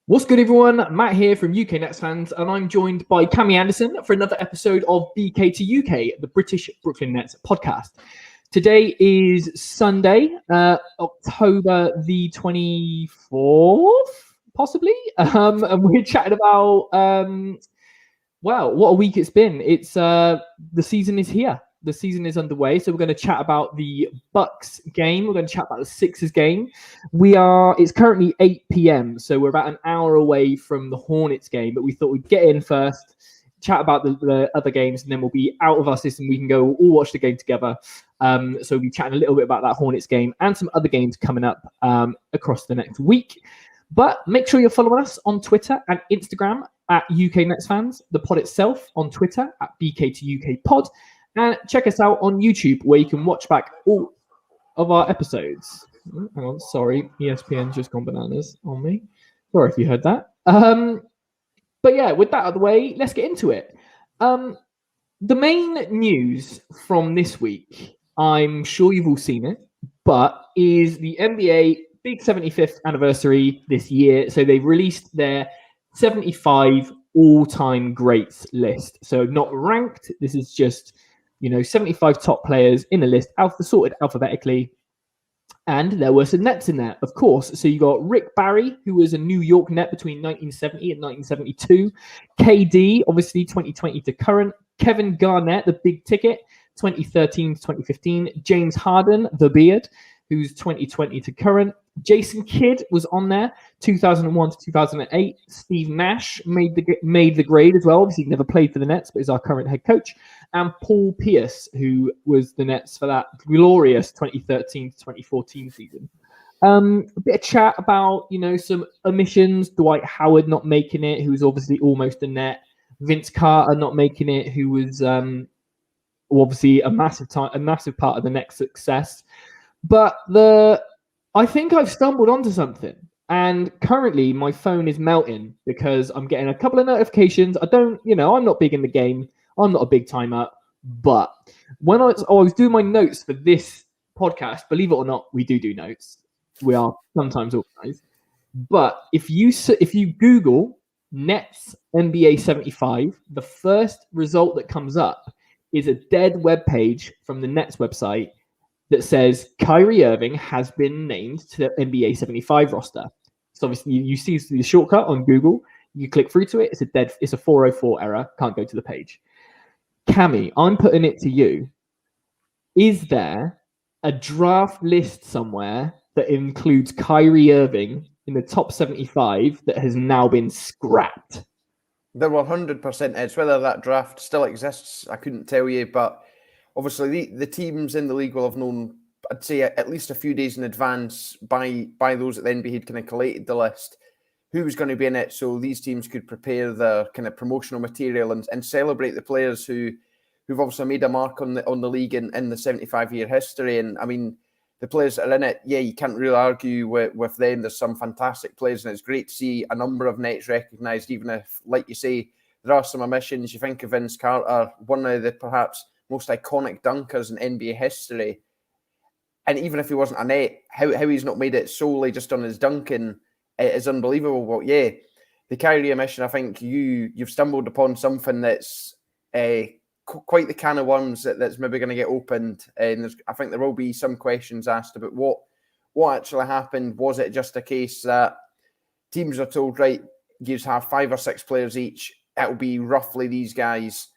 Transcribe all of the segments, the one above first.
What's good, everyone? Matt here from UK Nets Fans, and I'm joined by Cammy Anderson for another episode of BK to UK, the British Brooklyn Nets podcast. Today is Sunday, October the 24th, possibly, and we're chatting about, what a week it's been. It's the season is here. The season is underway, so we're going to chat about the Bucks game. We're going to chat about the Sixers game. It's currently 8 p.m, so we're about an hour away from the Hornets game, but we thought we'd get in first, chat about the other games, and then we'll be out of our system. We can go all watch the game together. So we'll be chatting a little bit about that Hornets game and some other games coming up across the next week. But make sure you're following us on Twitter and Instagram at UK Nets Fans, the pod itself on Twitter at BK to UK Pod. And check us out on YouTube, where you can watch back all of our episodes. Hang on, sorry, ESPN's just gone bananas on me. Sorry if you heard that. But yeah, with that out of the way, let's get into it. The main news from this week, I'm sure you've all seen it, but is the NBA big 75th anniversary this year. So they've released their 75 all-time greats list. So not ranked. This is just 75 top players in a list, sorted alphabetically. And there were some Nets in there, of course. So you got Rick Barry, who was a New York Net between 1970 and 1972. KD, obviously 2020 to current. Kevin Garnett, the big ticket, 2013 to 2015. James Harden, the beard, who's 2020 to current. Jason Kidd was on there, 2001 to 2008. Steve Nash made the grade as well. Obviously, he never played for the Nets, but is our current head coach. And Paul Pierce, who was the Nets for that glorious 2013 to 2014 season. A bit of chat about, some omissions. Dwight Howard not making it, who was obviously almost a Net. Vince Carter not making it, who was obviously a massive part of the Nets' success. But I think I've stumbled onto something, and currently my phone is melting because I'm getting a couple of notifications. I'm not big in the game. I'm not a big timer, but when I was doing my notes for this podcast, believe it or not, we do notes. We are sometimes organized. But if you Google Nets NBA 75, the first result that comes up is a dead web page from the Nets website that says Kyrie Irving has been named to the NBA 75 roster. So obviously you see the shortcut on Google, you click through to it, it's a 404 error, can't go to the page. Cammy, I'm putting it to you. Is there a draft list somewhere that includes Kyrie Irving in the top 75 that has now been scrapped? There were 100% is. Whether that draft still exists, I couldn't tell you, but obviously, the teams in the league will have known, I'd say, at least a few days in advance by those that the NBA had kind of collated the list, who was going to be in it, so these teams could prepare their kind of promotional material and celebrate the players who've obviously made a mark on the league in the 75-year history. And I mean, the players that are in it, yeah, you can't really argue with them. There's some fantastic players, and it's great to see a number of Nets recognised, even if, like you say, there are some omissions. You think of Vince Carter, one of the perhaps most iconic dunkers in NBA history. And even if he wasn't a Net, how he's not made it solely just on his dunking is unbelievable. But yeah, the Kyrie omission, I think you've stumbled upon something that's quite the can of worms that's maybe going to get opened. And I think there will be some questions asked about what actually happened. Was it just a case that teams are told, right, you have 5 or 6 players each, it'll be roughly these guys?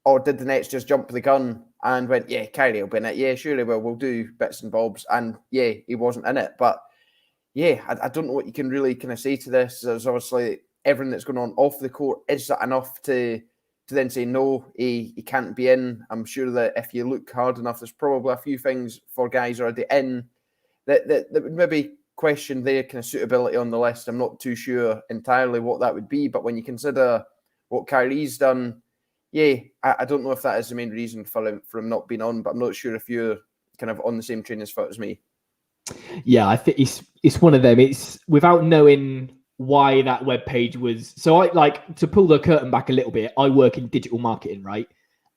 Or did the Nets just jump the gun and went, yeah, Kyrie will be in it. Yeah, sure he will. We'll do bits and bobs. And yeah, he wasn't in it. But yeah, I don't know what you can really kind of say to this. There's obviously everything that's going on off the court. Is that enough to then say, no, he can't be in? I'm sure that if you look hard enough, there's probably a few things for guys already in that would maybe question their kind of suitability on the list. I'm not too sure entirely what that would be. But when you consider what Kyrie's done, yeah, I don't know if that is the main reason for him not being on, but I'm not sure if you're kind of on the same train as foot as me. Yeah, I think it's one of them. It's without knowing why that web page was. So I like to pull the curtain back a little bit. I work in digital marketing, right?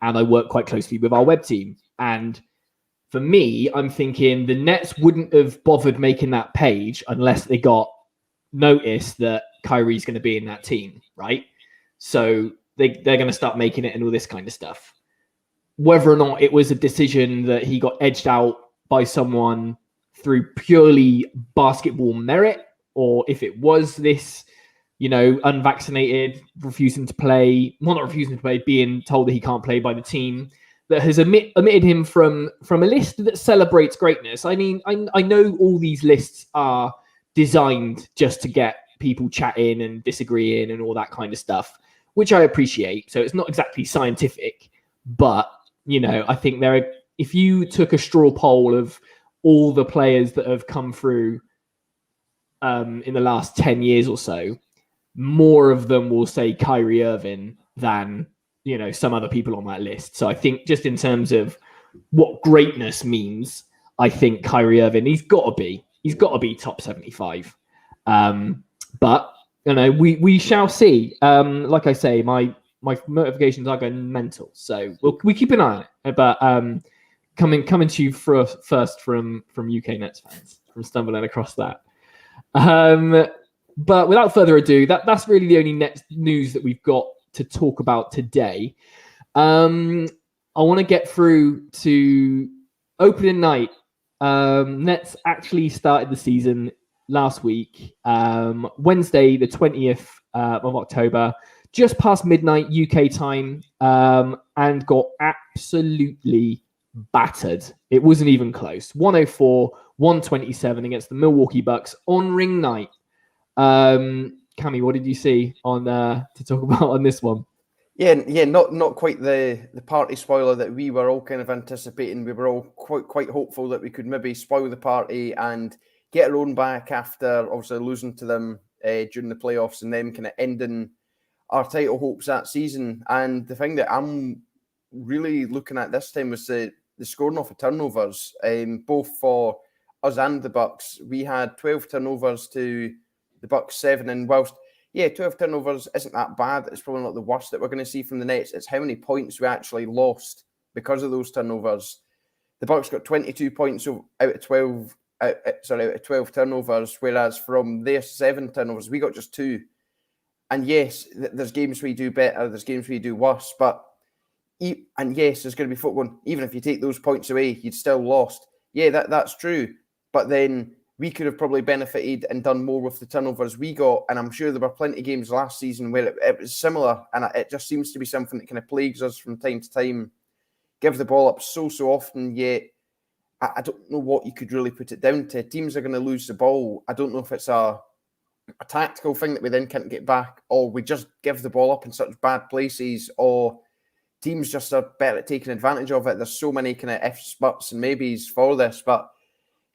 And I work quite closely with our web team. And for me, I'm thinking the Nets wouldn't have bothered making that page unless they got notice that Kyrie's going to be in that team, right? So they're going to start making it and all this kind of stuff. Whether or not it was a decision that he got edged out by someone through purely basketball merit, or if it was this, unvaccinated, refusing to play, well, not refusing to play, being told that he can't play by the team, that has omitted him from a list that celebrates greatness. I mean, I know all these lists are designed just to get people chatting and disagreeing and all that kind of stuff, which I appreciate. So it's not exactly scientific, but, I think if you took a straw poll of all the players that have come through in the last 10 years or so, more of them will say Kyrie Irving than, some other people on that list. So I think just in terms of what greatness means, I think Kyrie Irving, he's got to be top 75. But, we shall see. Like I say, my notifications are going mental. So we keep an eye on it. But coming to you first from UK Nets fans, from stumbling across that. But without further ado, that's really the only Nets news that we've got to talk about today. I want to get through to opening night. Nets actually started the season last week, Wednesday, the 20th of October, just past midnight UK time, and got absolutely battered. It wasn't even close. 104-127 against the Milwaukee Bucks on ring night. Cammy, what did you see on to talk about on this one? Yeah, not quite the party spoiler that we were all kind of anticipating. We were all quite hopeful that we could maybe spoil the party and get our own back after obviously losing to them during the playoffs and then kind of ending our title hopes that season. And the thing that I'm really looking at this time was the scoring off of turnovers, both for us and the Bucks. We had 12 turnovers to the Bucks 7, and whilst 12 turnovers isn't that bad, it's probably not the worst that we're going to see from the Nets. It's how many points we actually lost because of those turnovers. The Bucks got 22 points out of 12 turnovers, whereas from their 7 turnovers we got just 2. And yes, there's games where you do better, there's games where you do worse, and yes, there's going to be football. Even if you take those points away, you'd still lost. Yeah, that's true. But then we could have probably benefited and done more with the turnovers we got. And I'm sure there were plenty of games last season where it was similar. And it just seems to be something that kind of plagues us from time to time. Give the ball up so often, yet I don't know what you could really put it down to. Teams are going to lose the ball. I don't know if it's a tactical thing that we then can't get back, or we just give the ball up in such bad places, or teams just are better at taking advantage of it. There's so many kind of ifs, buts, and maybes for this, but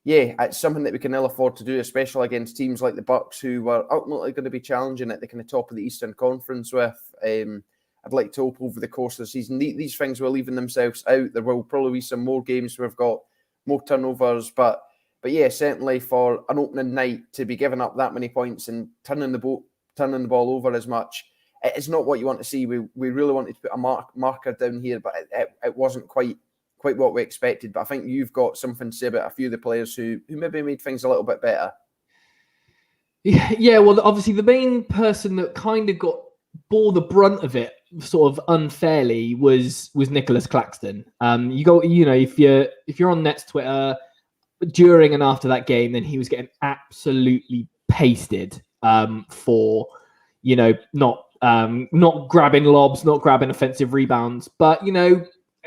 yeah, it's something that we can ill afford to do, especially against teams like the Bucks, who were ultimately going to be challenging at the kind of top of the Eastern Conference with. I'd like to hope over the course of the season, these things will even themselves out. There will probably be some more games where we've got more turnovers, but yeah, certainly for an opening night to be giving up that many points and turning the ball over as much, it's not what you want to see. We really wanted to put a marker down here, but it wasn't quite what we expected. But I think you've got something to say about a few of the players who maybe made things a little bit better. Yeah, well, obviously the main person that kind of bore the brunt of it sort of unfairly was Nicholas Claxton. If you're on Nets Twitter during and after that game, then he was getting absolutely pasted for not grabbing lobs, not grabbing offensive rebounds. But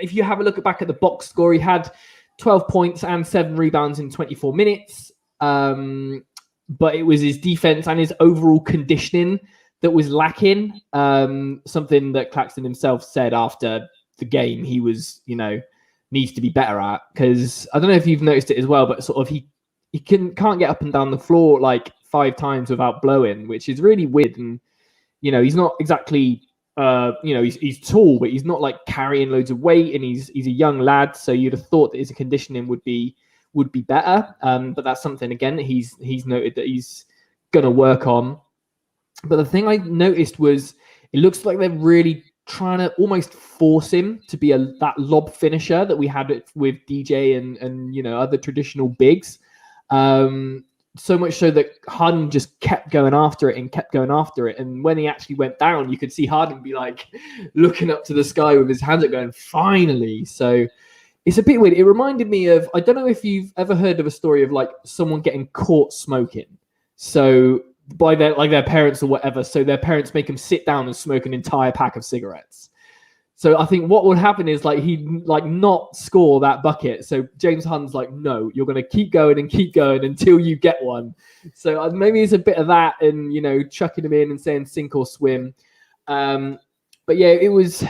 if you have a look back at the box score, he had 12 points and 7 rebounds in 24 minutes. But it was his defense and his overall conditioning that was lacking. Something that Claxton himself said after the game he was, needs to be better at. Because I don't know if you've noticed it as well, but sort of he can't get up and down the floor like 5 times without blowing, which is really weird. And, he's not exactly... he's tall, but he's not like carrying loads of weight, and he's a young lad. So you'd have thought that his conditioning would be better. But that's something again that he's noted that he's gonna work on. But the thing I noticed was it looks like they're really trying to almost force him to be that lob finisher that we had with DJ and other traditional bigs. so much so that Harden just kept going after it and kept going after it. And when he actually went down, you could see Harden be like looking up to the sky with his hands up going, finally. So it's a bit weird. It reminded me of, I don't know if you've ever heard of a story of like someone getting caught smoking. So by their parents or whatever. So their parents make them sit down and smoke an entire pack of cigarettes. So I think what would happen is like he'd like not score that bucket. So James Harden's like, no, you're going to keep going until you get one. So maybe it's a bit of that, and chucking him in and saying sink or swim. But yeah, it was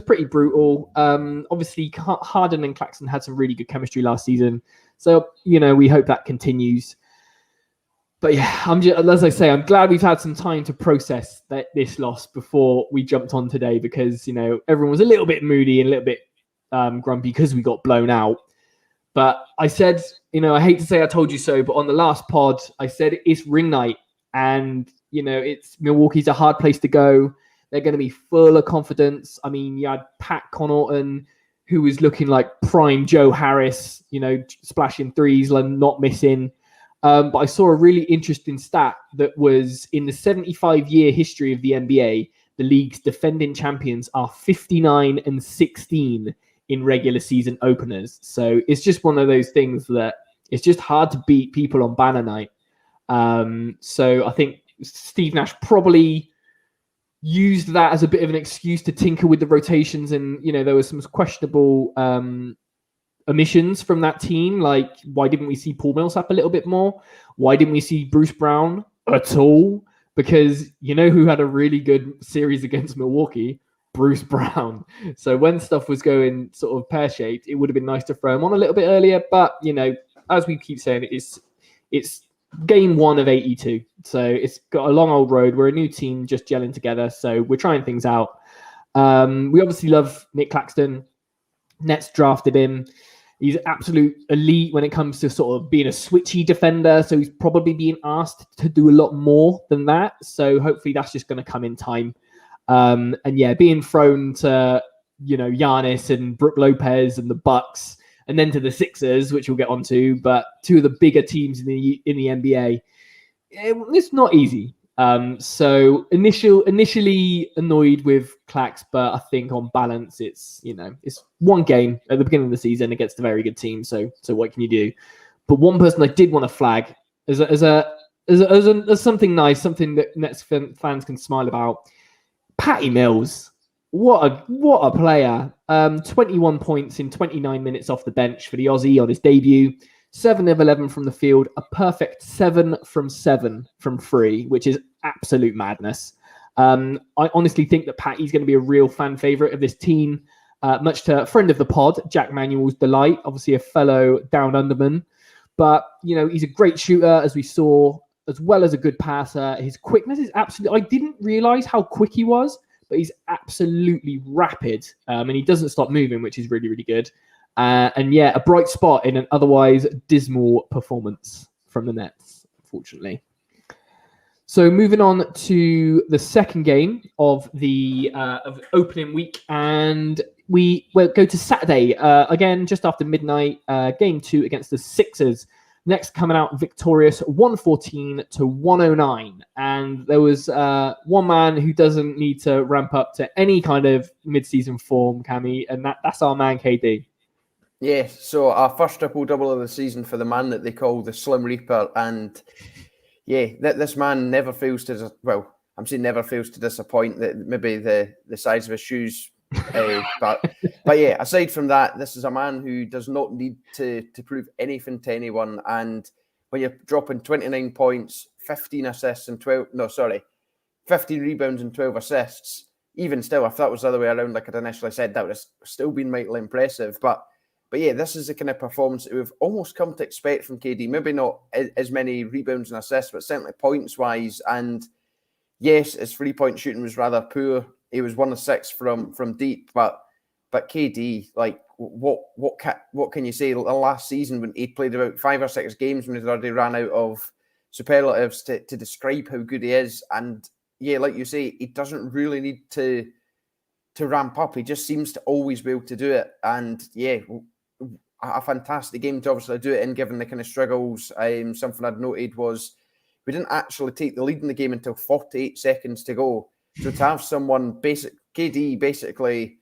pretty brutal. Obviously, Harden and Claxton had some really good chemistry last season. So we hope that continues. But yeah, as I say, I'm glad we've had some time to process this loss before we jumped on today, because everyone was a little bit moody and a little bit grumpy because we got blown out. But I said, I hate to say I told you so, but on the last pod, I said it's ring night, and it's Milwaukee's a hard place to go. They're going to be full of confidence. I mean, you had Pat Connaughton, who was looking like prime Joe Harris, splashing threes and not missing. But I saw a really interesting stat that was in the 75-year history of the NBA, the league's defending champions are 59-16 in regular season openers. So it's just one of those things that it's just hard to beat people on banner night. So I think Steve Nash probably used that as a bit of an excuse to tinker with the rotations. And, there was some questionable omissions from that team. Like, why didn't we see Paul Millsap a little bit more? Why didn't we see Bruce Brown at all? Because who had a really good series against Milwaukee? Bruce Brown. So when stuff was going sort of pear-shaped, it would have been nice to throw him on a little bit earlier. But, as we keep saying, it's game 1 of 82. So it's got a long old road. We're a new team just gelling together. So we're trying things out. We obviously love Nick Claxton. Nets drafted him. He's absolute elite when it comes to sort of being a switchy defender. So he's probably being asked to do a lot more than that. So hopefully that's just going to come in time. And yeah, being thrown to, Giannis and Brook Lopez and the Bucks, and then to the Sixers, which we'll get onto, but two of the bigger teams in the NBA, it's not easy. So initially annoyed with Clax, but I think on balance, it's one game at the beginning of the season against a very good team. So what can you do? But one person I did want to flag as something nice, something that Nets fans can smile about. Patty Mills, what a player! 21 points in 29 minutes off the bench for the Aussie on his debut. 7 of 11 from the field, a perfect 7 from 7 from 3, which is absolute madness. I honestly think that Patty's going to be a real fan favorite of this team, much to a friend of the pod, Jack Manuel's delight, obviously a fellow Down Underman. But, he's a great shooter, as we saw, as well as a good passer. His quickness is absolutely... I didn't realize how quick he was, but he's absolutely rapid, and he doesn't stop moving, which is really, really good. And yeah, a bright spot in an otherwise dismal performance from the Nets, unfortunately. So moving on to the second game of the opening week, and we will go to Saturday again just after midnight. Game 2 against the Sixers. Next coming out victorious 114-109, and there was one man who doesn't need to ramp up to any kind of mid-season form, Cammy, and that's our man KD. Yeah, so our first triple-double of the season for the man that they call the Slim Reaper. And yeah, this man never fails to, well, I'm saying never fails to disappoint, that maybe the size of his shoes. But yeah, aside from that, this is a man who does not need to prove anything to anyone. And when you're dropping 29 points, 15 assists and 15 rebounds and 12 assists, even still, if that was the other way around, like I'd initially said, that would have still been mightily impressive. But yeah, this is the kind of performance that we've almost come to expect from KD. Maybe not as many rebounds and assists, but certainly points-wise. And yes, his three-point shooting was rather poor. He was 1 of 6 from deep. But KD, like, what can you say? Last season, when he played about 5 or 6 games, when he'd already ran out of superlatives to describe how good he is. And yeah, like you say, he doesn't really need to ramp up. He just seems to always be able to do it. And yeah, a fantastic game to obviously do it in, given the kind of struggles. Something I'd noted was we didn't actually take the lead in the game until 48 seconds to go. So to have someone, KD, basically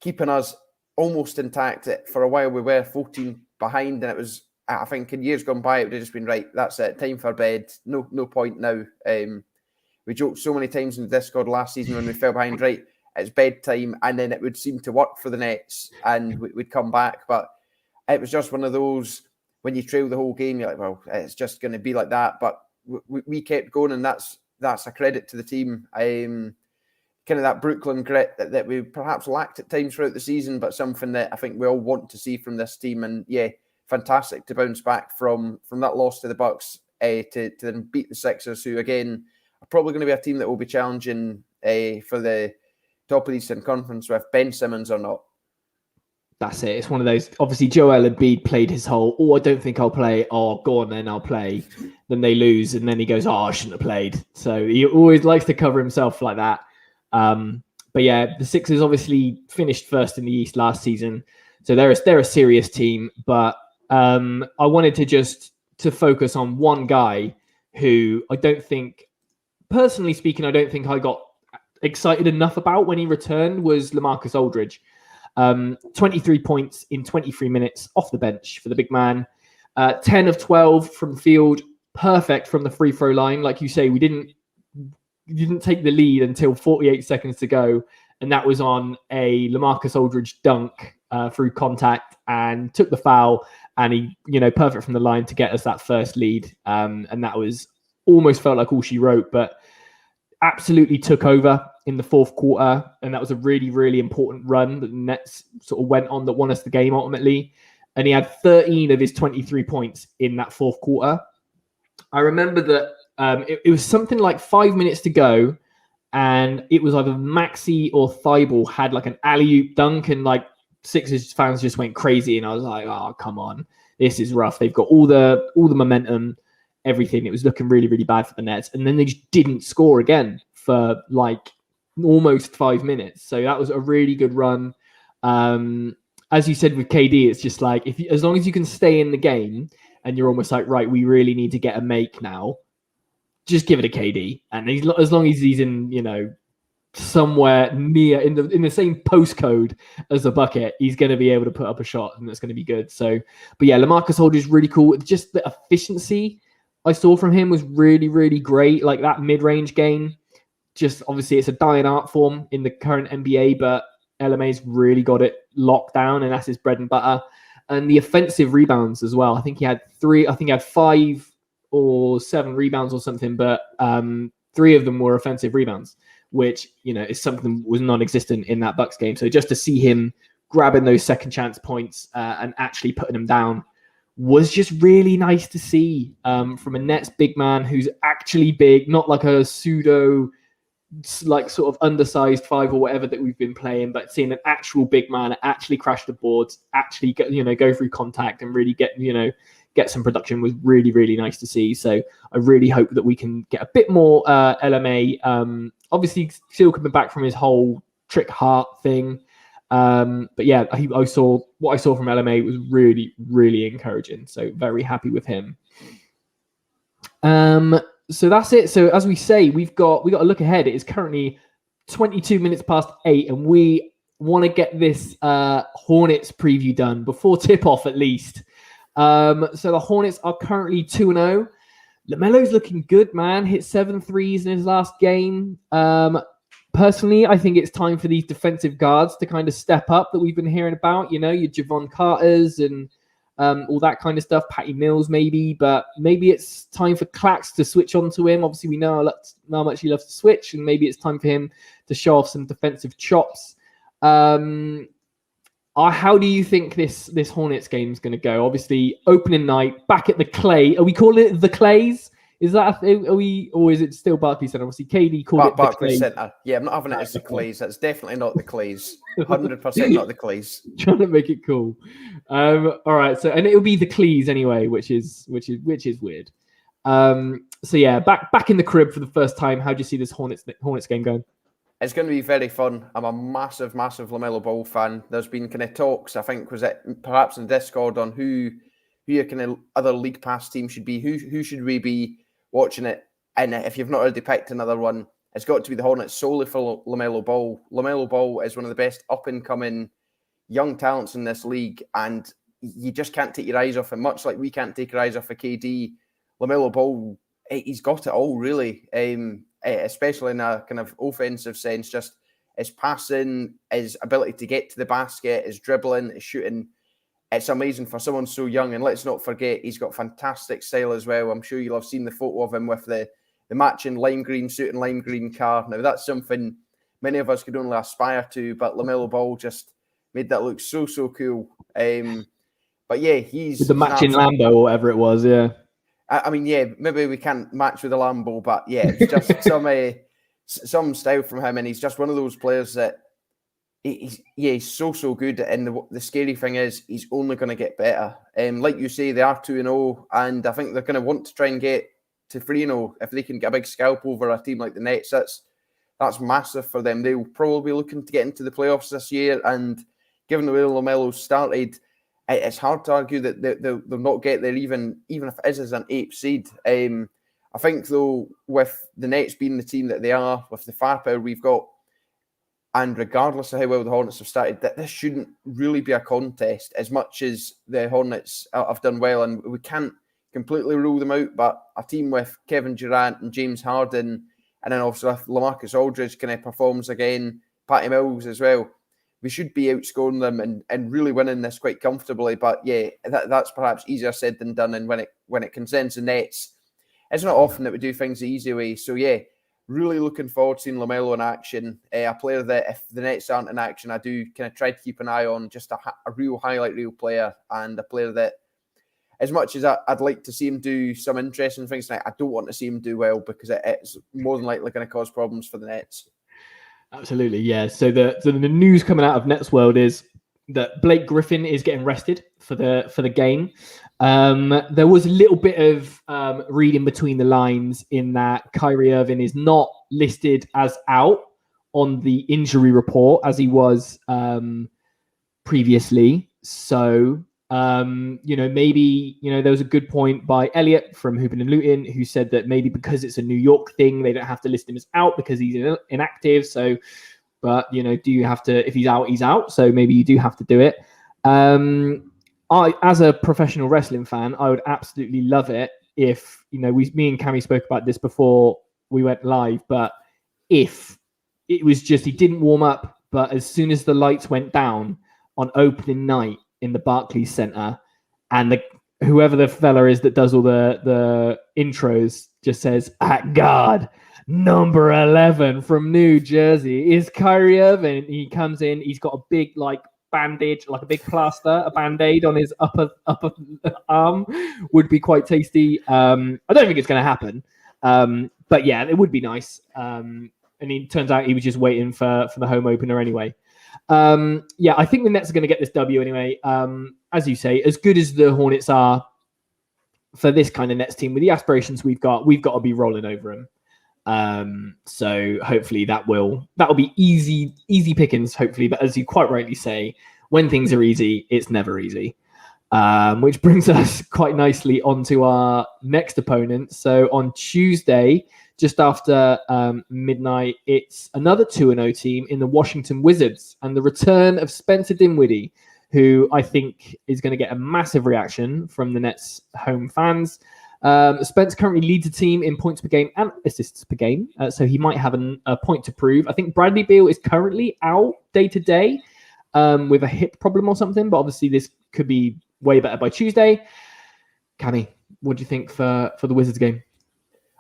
keeping us almost intact for a while, we were 14 behind, and it was, I think in years gone by, it would have just been, right, that's it, time for bed, no point now. We joked so many times in the Discord last season when we fell behind, right, it's bedtime, and then it would seem to work for the Nets, and we'd come back. But it was just one of those, when you trail the whole game, you're like, well, it's just going to be like that. But we kept going, and that's a credit to the team. Kind of that Brooklyn grit that we perhaps lacked at times throughout the season, but something that I think we all want to see from this team. And yeah, fantastic to bounce back from that loss to the Bucks to then beat the Sixers, who again are probably going to be a team that will be challenging for the top of the Eastern Conference with Ben Simmons or not. That's it. It's one of those. Obviously, Joel Embiid played his whole, I don't think I'll play. Oh, go on then, I'll play. Then they lose, and then he goes, I shouldn't have played. So he always likes to cover himself like that. But yeah, the Sixers obviously finished first in the East last season. So they're a serious team. But I wanted to focus on one guy who I don't think, personally speaking, I don't think I got excited enough about when he returned, was LaMarcus Aldridge. 23 points in 23 minutes off the bench for the big man. 10 of 12 from the field, perfect from the free throw line. Like you say, you didn't take the lead until 48 seconds to go, and that was on a LaMarcus Aldridge dunk through contact, and took the foul, and he, perfect from the line to get us that first lead. And that was almost felt like all she wrote, but absolutely took over in the fourth quarter, and that was a really, really important run that the Nets sort of went on that won us the game ultimately. And he had 13 of his 23 points in that fourth quarter. I remember that it was something like 5 minutes to go, and it was either Maxey or Thibault had like an alley-oop dunk, and like Sixers fans just went crazy, and I was like, oh, come on, this is rough. They've got all the momentum, everything. It was looking really, really bad for the Nets, and then they just didn't score again for like almost 5 minutes. So that was a really good run. As you said with KD, it's just like, as long as you can stay in the game, and you're almost like, right, we really need to get a make now, just give it to KD. And as long as he's in, somewhere near in the same postcode as the bucket, he's going to be able to put up a shot, and it's going to be good. So, but yeah, LaMarcus Aldridge is really cool. Just the efficiency I saw from him was really, really great. Like that mid-range game, just obviously it's a dying art form in the current NBA, but LMA's really got it locked down, and that's his bread and butter. And the offensive rebounds as well. I think he had 5 or 7 rebounds or something, but 3 of them were offensive rebounds, which, is something was non-existent in that Bucks game. So just to see him grabbing those second chance points and actually putting them down was just really nice to see from a Nets big man who's actually big, not like a pseudo, like sort of undersized 5 or whatever that we've been playing, but seeing an actual big man actually crash the boards, actually go through contact and really get some production was really, really nice to see. So I really hope that we can get a bit more LMA. Obviously, still coming back from his whole trick heart thing. But yeah, I saw what I saw from LMA was really, really encouraging. So very happy with him. So that's it. So as we say, we got to look ahead. It is currently 22 minutes past 8, and we want to get this Hornets preview done before tip-off at least. So the Hornets are currently 2-0. LaMelo's looking good, man. Hit 7 threes in his last game. Personally, I think it's time for these defensive guards to kind of step up that we've been hearing about. Your Javon Carters and all that kind of stuff. Patty Mills, maybe. But maybe it's time for Clax to switch onto him. Obviously, we know how much he loves to switch. And maybe it's time for him to show off some defensive chops. How do you think this Hornets game is going to go? Obviously, opening night, back at the Clay. Are we calling it the Clays? Is that or is it still Barclays Center? Obviously, KD called it Barclays the Center. Yeah, I'm not having it as the Clays. That's definitely not the Clays. 100% not the Clays. Trying to make it cool. All right. So, and it'll be the Clees anyway, which is weird. So yeah, back in the crib for the first time. How do you see this Hornets game going? It's going to be very fun. I'm a massive, massive LaMelo Ball fan. There's been kind of talks, I think, was it perhaps in Discord on who your kind of other League Pass team should be. Who should we be watching it? And if you've not already picked another one, it's got to be the Hornets solely for LaMelo Ball. LaMelo Ball is one of the best up-and-coming young talents in this league, and you just can't take your eyes off him. Much like we can't take our eyes off of KD, LaMelo Ball, he's got it all, really. Especially in a kind of offensive sense, just his passing, his ability to get to the basket, his dribbling, his shooting. It's amazing for someone so young. And let's not forget, he's got fantastic style as well. I'm sure you'll have seen the photo of him with the matching lime green suit and lime green car. Now, that's something many of us could only aspire to, but LaMelo Ball just made that look so, so cool. But yeah, he's... With the matching Lambo or whatever it was, yeah. I mean, yeah, maybe we can't match with a Lambo, but yeah, it's just some style from him, and he's just one of those players that he's so good. And the scary thing is, he's only going to get better. Like you say, they are 2-0, and I think they're going to want to try and get to 3-0 if they can get a big scalp over a team like the Nets. That's massive for them. They'll probably be looking to get into the playoffs this year, and given the way LaMelo's started, it's hard to argue that they'll not get there, even if it is as an 8th seed. I think, though, with the Nets being the team that they are, with the firepower we've got, and regardless of how well the Hornets have started, that this shouldn't really be a contest as much as the Hornets have done well, and we can't completely rule them out, but a team with Kevin Durant and James Harden, and then obviously if LaMarcus Aldridge kind of performs again, Patty Mills as well, we should be outscoring them and really winning this quite comfortably. But yeah, that's perhaps easier said than done. And when it concerns the Nets, it's not often that we do things the easy way. So yeah, really looking forward to seeing LaMelo in action. A player that if the Nets aren't in action, I do kind of try to keep an eye on, just a real highlight reel player, and a player that, as much as I'd like to see him do some interesting things tonight, I don't want to see him do well, because it's more than likely going to cause problems for the Nets. Absolutely, yeah. So the news coming out of Nets World is that Blake Griffin is getting rested for the game. There was a little bit of reading between the lines in that Kyrie Irving is not listed as out on the injury report as he was previously. So maybe, there was a good point by Elliot from Hoopin' and Luton, who said that maybe because it's a New York thing, they don't have to list him as out because he's inactive. So, but, do you have to, if he's out, he's out. So maybe you do have to do it. As a professional wrestling fan, I would absolutely love it if, me and Cammy spoke about this before we went live, but if it was just, he didn't warm up, but as soon as the lights went down on opening night in the Barclays Center, and whoever the fella is that does all the intros just says, "At God, number 11 from New Jersey is Kyrie Irving." He comes in, he's got a big bandage, like a big plaster, a band-aid on his upper arm. Would be quite tasty. I don't think it's going to happen, but yeah, it would be nice. And it turns out he was just waiting for the home opener anyway. I think the Nets are going to get this W anyway. As you say, as good as the Hornets are for this kind of Nets team, with the aspirations we've got to be rolling over them. So hopefully that will be easy pickings, hopefully. But as you quite rightly say, when things are easy, it's never easy. Which brings us quite nicely onto our next opponent. So on Tuesday, just after midnight, it's another 2-0 team in the Washington Wizards, and the return of Spencer Dinwiddie, who I think is going to get a massive reaction from the Nets home fans. Spence currently leads the team in points per game and assists per game, so he might have a point to prove. I think Bradley Beal is currently out day-to-day with a hip problem or something, but obviously this could be way better by Tuesday. Cammy, what do you think for the Wizards game?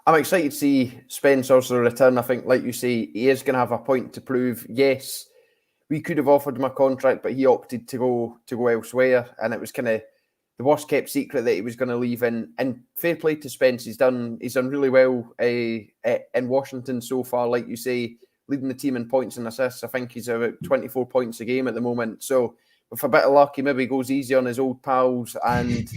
I'm excited to see Spence also return. I think, like you say, he is going to have a point to prove. Yes, we could have offered him a contract, but he opted to go elsewhere, and it was kind of the worst kept secret that he was going to leave. And fair play to Spence, he's done really well in Washington so far. Like you say, leading the team in points and assists. I think he's about 24 points a game at the moment. So with a bit of luck, he maybe goes easy on his old pals, and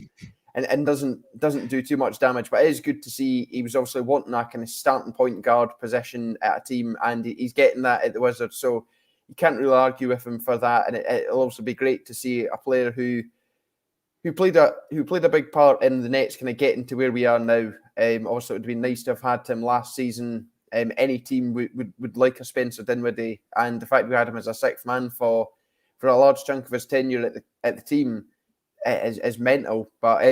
and doesn't do too much damage. But it is good to see he was obviously wanting that kind of starting point guard position at a team, and he's getting that at the Wizards. So you can't really argue with him for that. And it'll also be great to see a player who played a big part in the Nets kind of getting to where we are now. Also, it would be nice to have had him last season. Any team would like a Spencer Dinwiddie, and the fact we had him as a sixth man for a large chunk of his tenure at the team is mental. But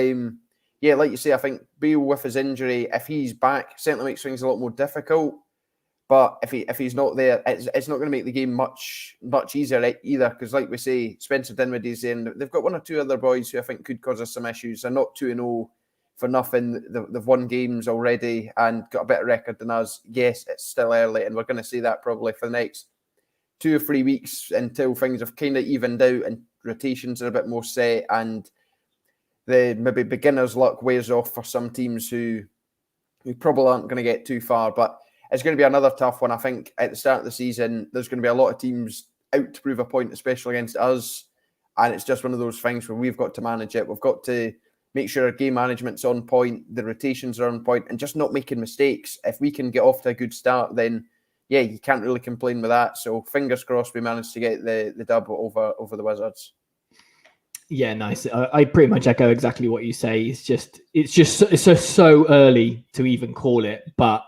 yeah, like you say, I think Beal with his injury, if he's back, certainly makes things a lot more difficult. But if he's not there, it's not going to make the game much easier either. Because like we say, Spencer Dinwiddie's in. They've got one or two other boys who I think could cause us some issues. They're not 2-0 for nothing. They've won games already and got a better record than us. Yes, it's still early, and we're going to see that probably for the next 2 or 3 weeks until things have kind of evened out and rotations are a bit more set, and the maybe beginner's luck wears off for some teams who probably aren't going to get too far. But it's going to be another tough one. I think at the start of the season, there's going to be a lot of teams out to prove a point, especially against us. And it's just one of those things where we've got to manage it. We've got to make sure our game management's on point, the rotations are on point, and just not making mistakes. If we can get off to a good start, then yeah, you can't really complain with that. So fingers crossed we managed to get the dub over the Wizards. Yeah, nice. I pretty much echo exactly what you say. It's just so early to even call it, but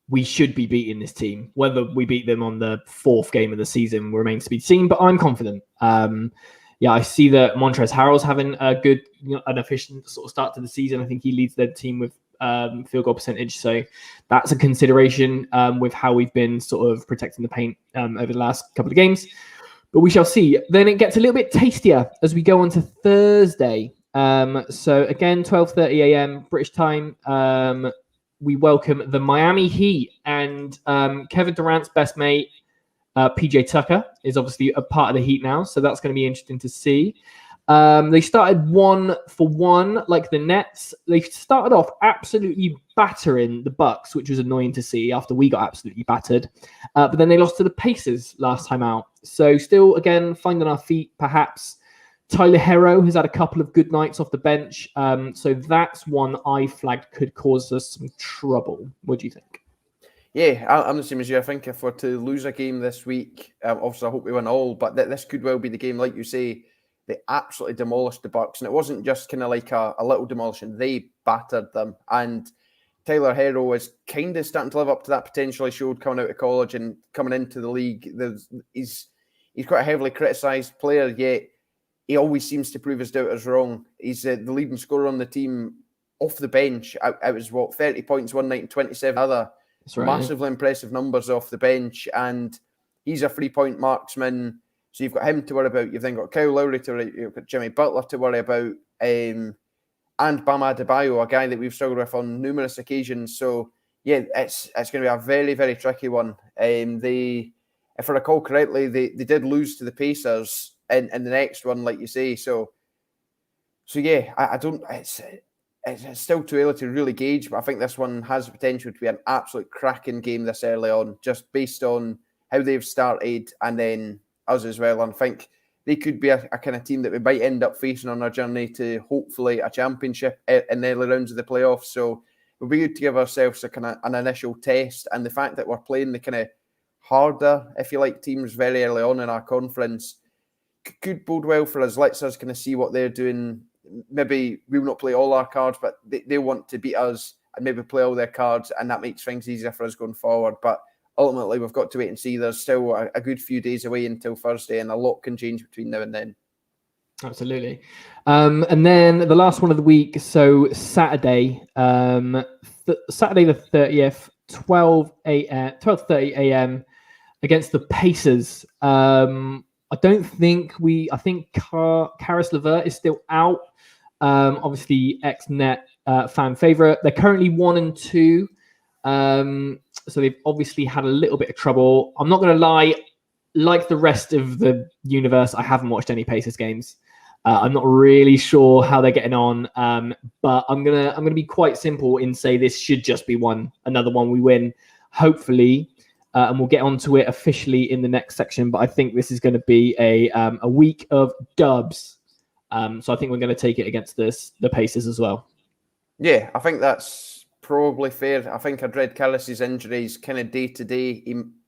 we should be beating this team. Whether we beat them on the 4th game of the season remains to be seen, but I'm confident. Yeah, I see that Montrezl Harrell's having a good, an efficient sort of start to the season. I think he leads their team with field goal percentage. So that's a consideration with how we've been sort of protecting the paint over the last couple of games. But we shall see. Then it gets a little bit tastier as we go on to Thursday. So again, 12:30 a.m. British time. We welcome the Miami Heat, and Kevin Durant's best mate, PJ Tucker, is obviously a part of the Heat now. So that's going to be interesting to see. They started 1-for-1 like the Nets. They started off absolutely battering the Bucks, which was annoying to see after we got absolutely battered. But then they lost to the Pacers last time out. So still, again, finding our feet, perhaps. Tyler Hero has had a couple of good nights off the bench. So that's one I flagged could cause us some trouble. What do you think? Yeah, I'm the same as you. I think if we're to lose a game this week, obviously I hope we win all, but this could well be the game. Like you say, they absolutely demolished the Bucks, and it wasn't just kind of like a little demolition. They battered them, and Tyler Hero is kind of starting to live up to that potential he showed coming out of college and coming into the league. He's quite a heavily criticised player, yet he always seems to prove his doubters wrong. He's the leading scorer on the team off the bench. I was 30 points one night and 27 other. That's right. Massively impressive numbers off the bench, and he's a 3-point marksman. So you've got him to worry about. You've then got Kyle Lowry to worry. You've got Jimmy Butler to worry about, and Bam Adebayo, a guy that we've struggled with on numerous occasions. So yeah, it's going to be a very, very tricky one. If I recall correctly, they did lose to the Pacers in the next one, like you say. So yeah, I don't. It's still too early to really gauge, but I think this one has the potential to be an absolute cracking game this early on, just based on how they've started and then us as well. And I think they could be a kind of team that we might end up facing on our journey to hopefully a championship in the early rounds of the playoffs. So it'll be good to give ourselves a kind of an initial test, and the fact that we're playing the kind of harder, if you like, teams very early on in our conference could bode well for us. Lets us kind of see what they're doing. Maybe we will not play all our cards, but they want to beat us and maybe play all their cards, and that makes things easier for us going forward. But ultimately, we've got to wait and see. There's still a good few days away until Thursday, and a lot can change between now and then. Absolutely. And then the last one of the week, so Saturday, Saturday the 30th, 12:30 a.m. against the Pacers. I think Karis LeVert is still out. Obviously, ex-Net fan favorite. They're currently 1-2. So they've obviously had a little bit of trouble. I'm not going to lie. Like the rest of the universe, I haven't watched any Pacers games. I'm not really sure how they're getting on. But I'm gonna be quite simple and say this should just be another one we win, hopefully. And we'll get onto it officially in the next section. But I think this is going to be a week of dubs. So I think we're going to take it against the Pacers as well. Yeah, I think that's probably fair. I think I dread Callis's injuries kind of day to day.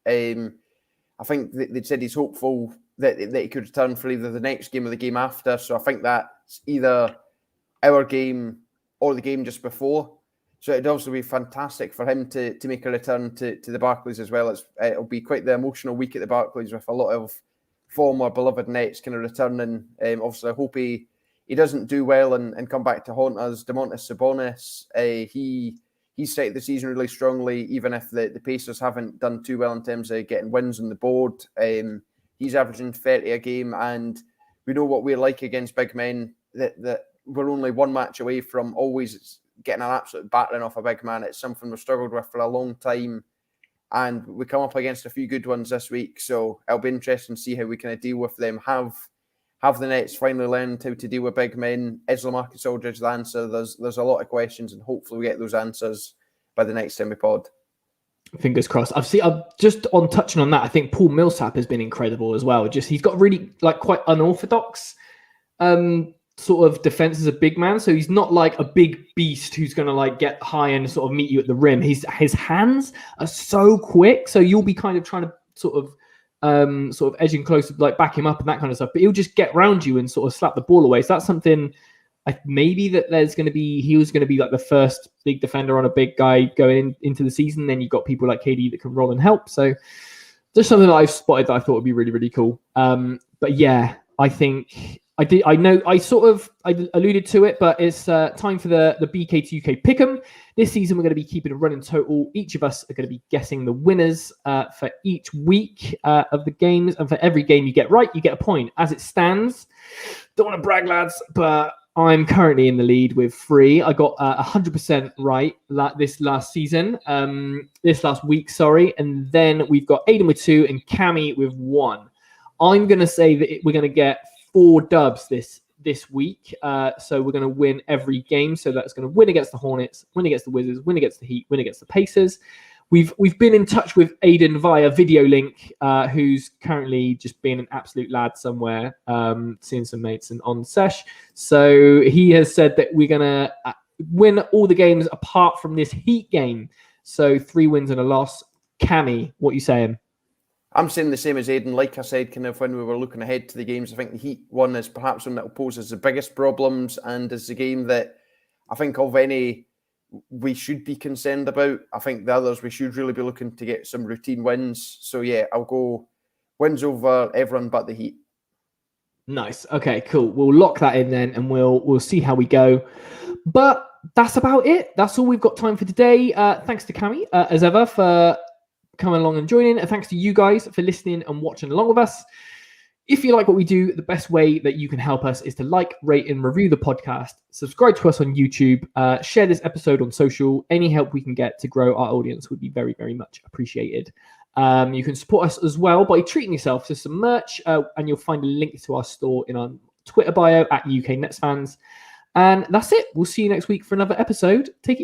I think they said he's hopeful that he could return for either the next game or the game after. So I think that's either our game or the game just before. So it'd also be fantastic for him to make a return to the Barclays as well. It'll be quite the emotional week at the Barclays with a lot of former beloved Nets kind of returning. Obviously, I hope he doesn't do well and come back to haunt us. Domantas Sabonis, he started the season really strongly, even if the Pacers haven't done too well in terms of getting wins on the board. He's averaging 30 a game, and we know what we're like against big men, that we're only one match away from always getting an absolute battering off a big man. It's something we've struggled with for a long time, and we come up against a few good ones this week, so it'll be interesting to see how we kind of deal with them. Have the Nets finally learned how to deal with big men? Is LaMarcus Aldridge the answer? There's a lot of questions, and hopefully we get those answers by the next time we pod. Fingers crossed. I've just on touching on that, I think Paul Millsap has been incredible as well. He's got really quite unorthodox sort of defense as a big man. So he's not like a big beast who's going to get high and sort of meet you at the rim. His hands are so quick, so you'll be kind of trying to sort of edging close to back him up and that kind of stuff, but he'll just get around you and sort of slap the ball away. So that's something maybe that he was going to be the first big defender on a big guy going into the season. Then you've got people like KD that can roll and help. So there's something that I've spotted that I thought would be really, really cool. But yeah, I think I alluded to it, but it's time for the BK2 UK Pick'em. This season, we're going to be keeping a running total. Each of us are going to be guessing the winners for each week of the games. And for every game you get right, you get a point. As it stands, don't want to brag, lads, but I'm currently in the lead with 3. I got 100% right this last week, and then we've got Aiden with 2 and Cammy with 1. I'm going to say that we're going to get 4 dubs this week. So we're going to win every game. So that's going to win against the Hornets, win against the Wizards, win against the Heat, win against the Pacers. We've been in touch with Aiden via video link, who's currently just being an absolute lad somewhere, seeing some mates and on sesh. So he has said that we're going to win all the games apart from this Heat game. So 3 wins and a loss. Cammy, what are you saying? I'm saying the same as Aiden. Like I said, kind of when we were looking ahead to the games, I think the Heat one is perhaps one that will pose us the biggest problems, and is the game that I think of any we should be concerned about. I think the others we should really be looking to get some routine wins. So yeah, I'll go wins over everyone but the Heat. Nice. Okay, cool. We'll lock that in then, and we'll see how we go. But that's about it. That's all we've got time for today. Thanks to Cammy, as ever, for coming along and joining, and thanks to you guys for listening and watching along with us. If you like what we do, the best way that you can help us is to rate and review the podcast, subscribe to us on YouTube, share this episode on social. Any help we can get to grow our audience would be very, very much appreciated. You can support us as well by treating yourself to some merch, and you'll find a link to our store in our Twitter bio at UK Nets Fans. And that's it. We'll see you next week for another episode. Take it easy.